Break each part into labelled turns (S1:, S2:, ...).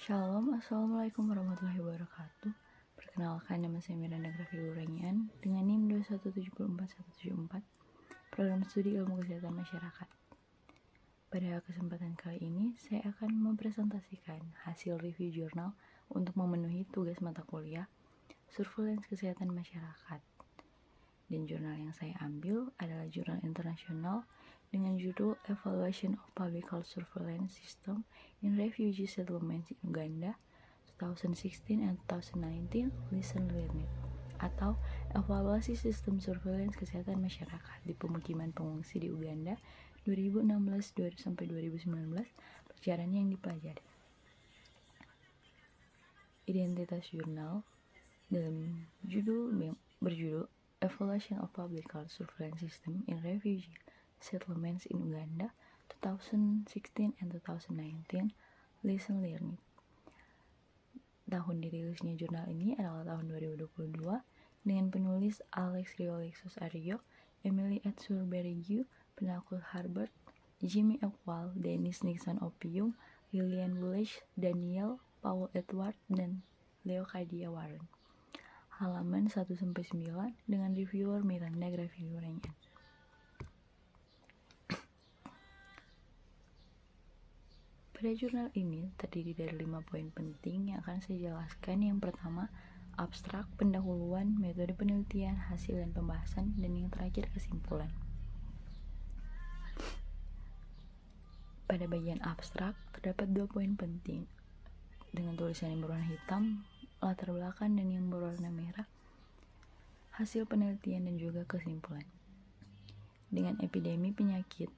S1: Shalom, Assalamualaikum warahmatullahi wabarakatuh. Perkenalkan, nama saya Miranda Grafiruranian dengan NIM 2174174, Program Studi Ilmu Kesehatan Masyarakat. Pada kesempatan kali ini, saya akan mempresentasikan hasil review jurnal untuk memenuhi tugas mata kuliah Surveillance Kesehatan Masyarakat. Dan jurnal yang saya ambil adalah jurnal internasional dengan judul Evaluation of Public Health Surveillance System in Refugee Settlements in Uganda 2016 and 2019, Listen Learn It, atau Evaluasi Sistem Surveillance Kesehatan Masyarakat di Pemukiman Pengungsi di Uganda 2016-2019, pelajaran yang dipelajari. Identitas jurnal dalam judul berjudul Evaluation of Public Health Surveillance System in Refugee Settlements in Uganda 2016 and 2019, Listen Learn It. Tahun dirilisnya jurnal ini adalah tahun 2022 dengan penulis Alex Riolexus Aryo, Emily Etsurbergiu, penakut Harvard, Jimmy Epwal, Dennis Nixon Opium, Lillian Bullish, Daniel, Paul Edward, dan Leocadia Warren. Halaman 1-9 dengan reviewer Miranda Grafiruranian. Pada jurnal ini terdiri dari 5 poin penting yang akan saya jelaskan. Yang pertama, abstrak, pendahuluan, metode penelitian, hasil dan pembahasan, dan yang terakhir kesimpulan. Pada bagian abstrak terdapat 2 poin penting dengan tulisan yang berwarna hitam, latar belakang, dan yang berwarna merah, hasil penelitian dan juga kesimpulan. Dengan epidemi penyakit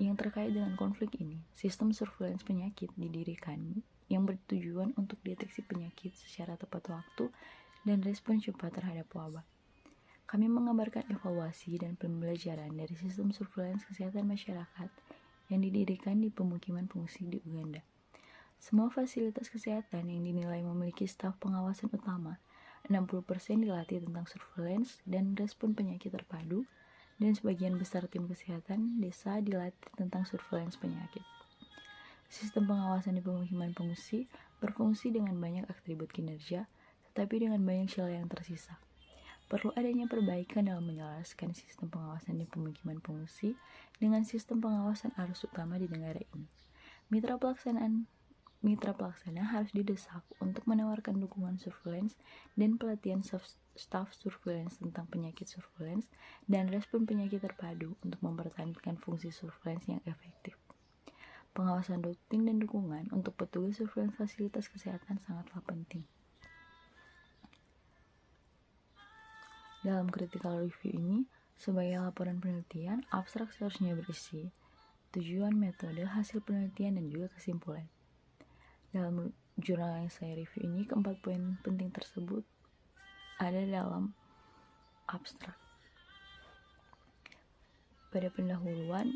S1: yang terkait dengan konflik ini, sistem surveillance penyakit didirikan yang bertujuan untuk deteksi penyakit secara tepat waktu dan respon cepat terhadap wabah. Kami mengabarkan evaluasi dan pembelajaran dari sistem surveillance kesehatan masyarakat yang didirikan di pemukiman pengungsi di Uganda. Semua fasilitas kesehatan yang dinilai memiliki staf pengawasan utama, 60% dilatih tentang surveillance dan respon penyakit terpadu, dan sebagian besar tim kesehatan desa dilatih tentang surveillance penyakit. Sistem pengawasan di pemukiman pengungsi berfungsi dengan banyak atribut kinerja, tetapi dengan banyak celah yang tersisa. Perlu adanya perbaikan dalam menyelaraskan sistem pengawasan di pemukiman pengungsi dengan sistem pengawasan arus utama di negara ini. Mitra pelaksana harus didesak untuk menawarkan dukungan surveillance dan pelatihan staff surveillance tentang penyakit surveillance dan respon penyakit terpadu untuk mempertahankan fungsi surveillance yang efektif. Pengawasan rutin dan dukungan untuk petugas surveillance fasilitas kesehatan sangatlah penting. Dalam critical review ini, sebagai laporan penelitian, abstrak seharusnya berisi tujuan, metode, hasil penelitian, dan juga kesimpulan. Dalam jurnal yang saya review ini, keempat poin penting tersebut ada dalam abstrak. Pada pendahuluan,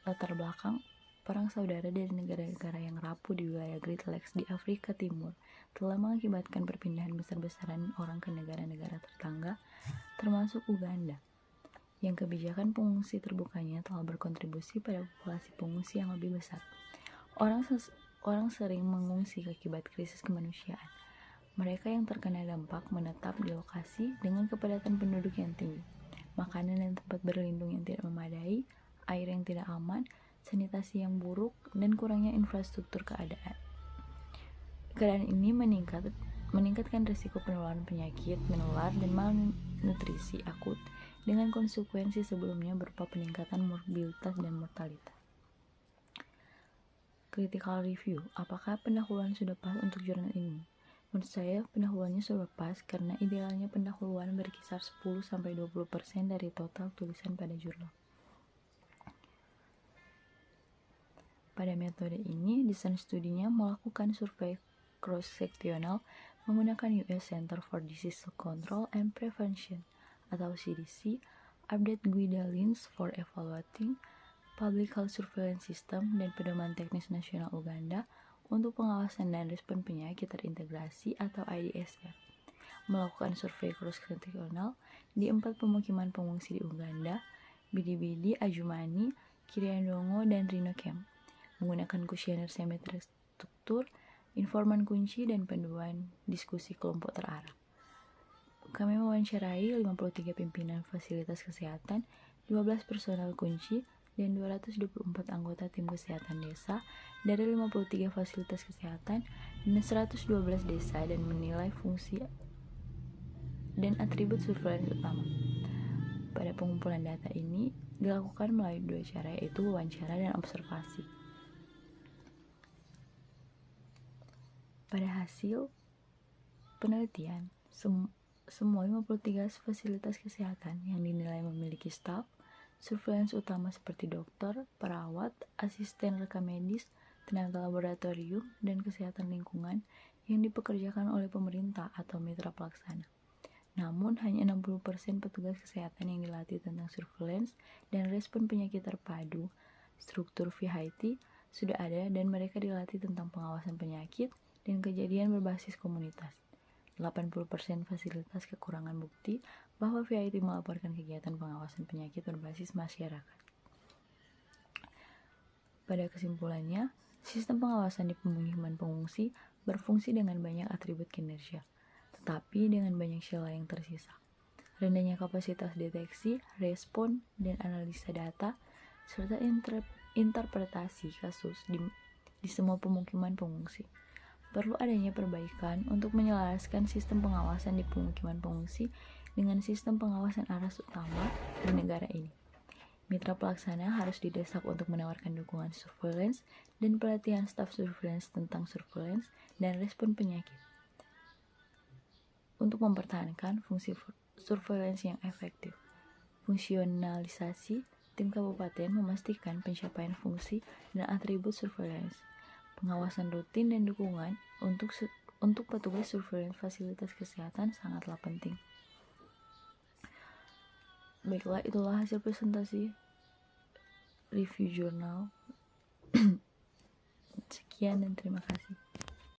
S1: latar belakang, perang saudara dari negara-negara yang rapuh di wilayah Great Lakes di Afrika Timur telah mengakibatkan perpindahan besar-besaran orang ke negara-negara tetangga, termasuk Uganda, yang kebijakan pengungsi terbukanya telah berkontribusi pada populasi pengungsi yang lebih besar. Orang sering mengungsi akibat krisis kemanusiaan. Mereka yang terkena dampak menetap di lokasi dengan kepadatan penduduk yang tinggi, makanan dan tempat berlindung yang tidak memadai, air yang tidak aman, sanitasi yang buruk, dan kurangnya infrastruktur keadaan. Keadaan ini meningkatkan risiko penularan penyakit menular dan malnutrisi akut dengan konsekuensi sebelumnya berupa peningkatan morbilitas dan mortalitas. Critical review, apakah pendahuluan sudah pas untuk jurnal ini? Menurut saya, pendahuluannya sudah pas karena idealnya pendahuluan berkisar 10-20% dari total tulisan pada jurnal. Pada metode ini, desain studinya melakukan survei cross-seksional menggunakan US Center for Disease Control and Prevention atau CDC, update guidelines for evaluating Public Health Surveillance System, dan Pedoman Teknis Nasional Uganda untuk pengawasan dan respon penyakit terintegrasi atau IDSR. Melakukan survei cross-seksional di 4 pemukiman pengungsi di Uganda, Bidi-Bidi, Ajumani, Kiriandongo, dan Rhino Camp, menggunakan kuesioner semi-terstruktur informan kunci, dan panduan diskusi kelompok terarah. Kami mewawancarai 53 pimpinan fasilitas kesehatan, 12 personel kunci, dan 224 anggota tim kesehatan desa dari 53 fasilitas kesehatan dan 112 desa dan menilai fungsi dan atribut surveillance utama. Pada pengumpulan data ini dilakukan melalui dua cara, yaitu wawancara dan observasi. Pada hasil penelitian, semua 53 fasilitas kesehatan yang dinilai memiliki staf surveillance utama seperti dokter, perawat, asisten rekam medis, tenaga laboratorium, dan kesehatan lingkungan yang dipekerjakan oleh pemerintah atau mitra pelaksana. Namun, hanya 60% petugas kesehatan yang dilatih tentang surveillance dan respon penyakit terpadu struktur VHIT sudah ada, dan mereka dilatih tentang pengawasan penyakit dan kejadian berbasis komunitas. 80% fasilitas kekurangan bukti bahwa VHIT melaporkan kegiatan pengawasan penyakit berbasis masyarakat. Pada kesimpulannya, sistem pengawasan di pemukiman pengungsi berfungsi dengan banyak atribut kinerja, tetapi dengan banyak celah yang tersisa. Rendahnya kapasitas deteksi, respon, dan analisa data, serta interpretasi kasus di semua pemukiman pengungsi. Perlu adanya perbaikan untuk menyelaraskan sistem pengawasan di pemukiman pengungsi dengan sistem pengawasan ARAS utama di negara ini. Mitra pelaksana harus didesak untuk menawarkan dukungan surveillance dan pelatihan staf surveillance tentang surveillance dan respon penyakit untuk mempertahankan fungsi surveillance yang efektif. Fungsionalisasi tim kabupaten memastikan pencapaian fungsi dan atribut surveillance. Pengawasan rutin dan dukungan untuk petugas surveillance fasilitas kesehatan sangatlah penting. Baiklah, itulah hasil presentasi review jurnal. Sekian dan terima kasih.